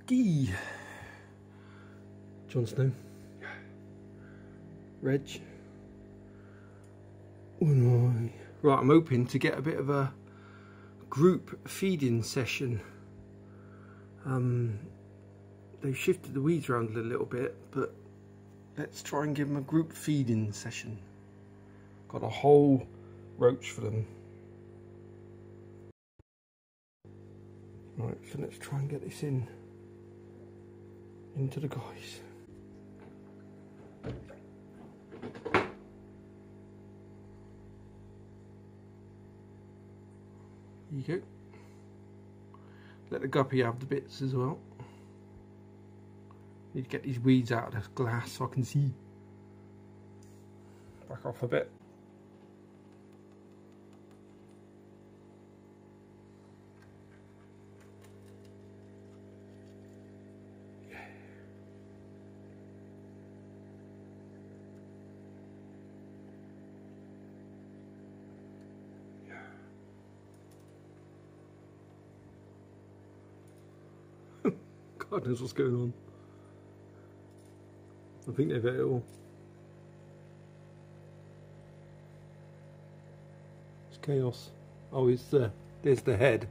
Ski. Jon Snow. Reg. Right, I'm hoping to get a bit of a group feeding session. They've shifted the weeds around a little bit, but let's try and give them a group feeding session. Got a whole roach for them. Right, so let's try and get this into the guys. There you go. Let the guppy have the bits as well. Need to get these weeds out of the glass so I can see. Back off a bit. God knows what's going on. I think they've ate it all. It's chaos. Oh, there's the head.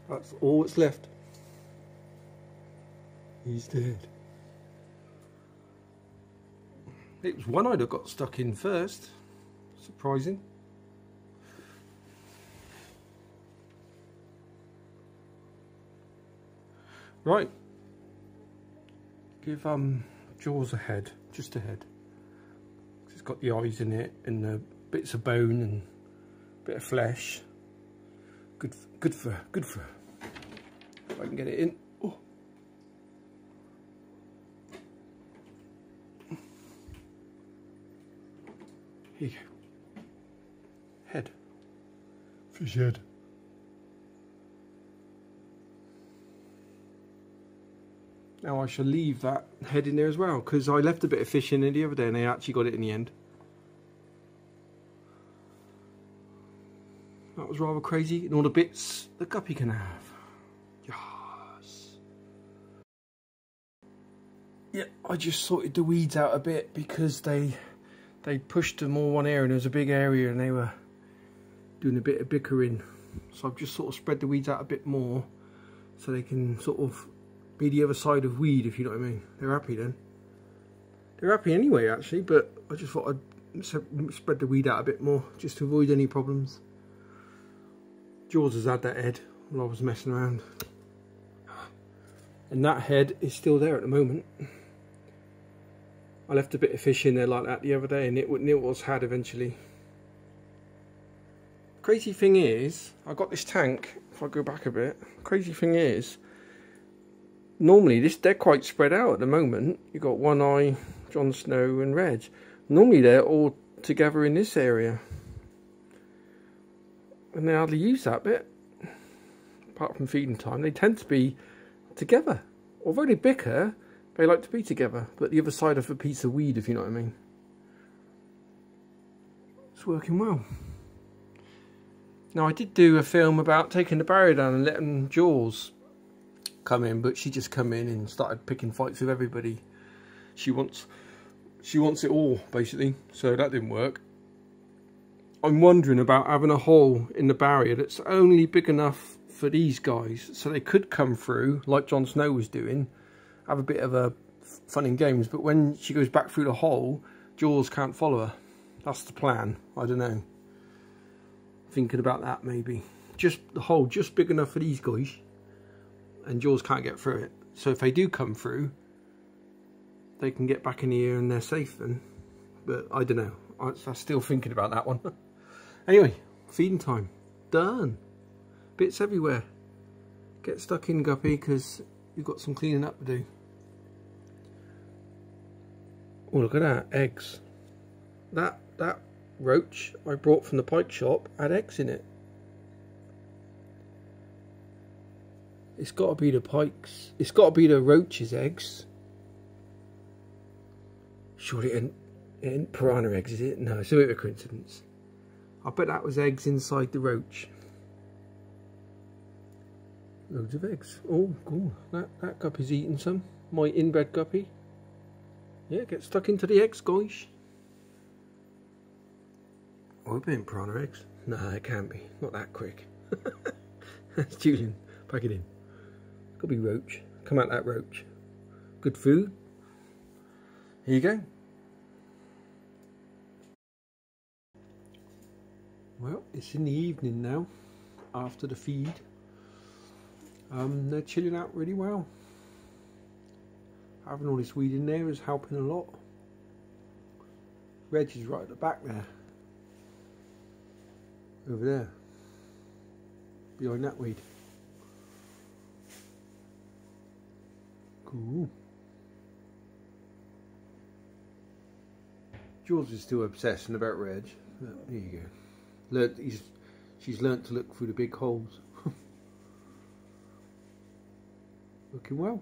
That's all that's left. He's dead. It was one I'd have got stuck in first. Surprising. Right. Give Jaws a head, just a head. It's got the eyes in it and the bits of bone and a bit of flesh. Good for. If I can get it in. Oh. Here you go. Head. Fish head. Now I shall leave that head in there as well, because I left a bit of fish in there the other day and they actually got it in the end. That was rather crazy. And all the bits the guppy can have. Yes. Yeah, I just sorted the weeds out a bit because they pushed them all one area and there was a big area and they were doing a bit of bickering. So I've just sort of spread the weeds out a bit more so they can sort of be the other side of weed, if you know what I mean. They're happy then. They're happy anyway actually, but I just thought I'd spread the weed out a bit more just to avoid any problems. Jaws has had that head while I was messing around. And that head is still there at the moment. I left a bit of fish in there like that the other day and it was had eventually. Crazy thing is, I got this tank, if I go back a bit, crazy thing is, normally they're quite spread out at the moment. You've got One Eye, Jon Snow and Reg. Normally they're all together in this area. And they hardly use that bit. Apart from feeding time, they tend to be together. Although they bicker, they like to be together, but the other side of a piece of weed, if you know what I mean. It's working well. Now I did do a film about taking the barrier down and letting Jaws come in, but she just come in and started picking fights with everybody. She wants it all, basically, so that didn't work. I'm wondering about having a hole in the barrier that's only big enough for these guys, so they could come through, like Jon Snow was doing, have a bit of a fun and games, but when she goes back through the hole, Jaws can't follow her. That's the plan. I don't know. Thinking about that maybe. Just the hole just big enough for these guys, and Jaws can't get through it. So if they do come through, they can get back in here and they're safe then. But I don't know. I'm still thinking about that one. Anyway, feeding time. Done. Bits everywhere. Get stuck in, guppy, because you've got some cleaning up to do. Oh, look at that. Eggs. That roach I brought from the pike shop had eggs in it. It's got to be the pikes. It's got to be the roach's eggs. Surely, and It ain't piranha eggs, is it? No, it's a bit of a coincidence. I bet that was eggs inside the roach. Loads of eggs. Oh, cool. That guppy's eating some. My inbred guppy. Yeah, get stuck into the eggs, guys. Oh, it ain't piranha eggs. Nah, it can't be. Not that quick. That's Julian. Pack it in. Gotta be roach. Come out that roach. Good food. Here you go. Well, it's in the evening now, after the feed. They're chilling out really well. Having all this weed in there is helping a lot. Reg is right at the back there. Over there. Behind that weed. Cool. Jules is still obsessing about Reg. There you go. She's learnt to look through the big holes. Looking well.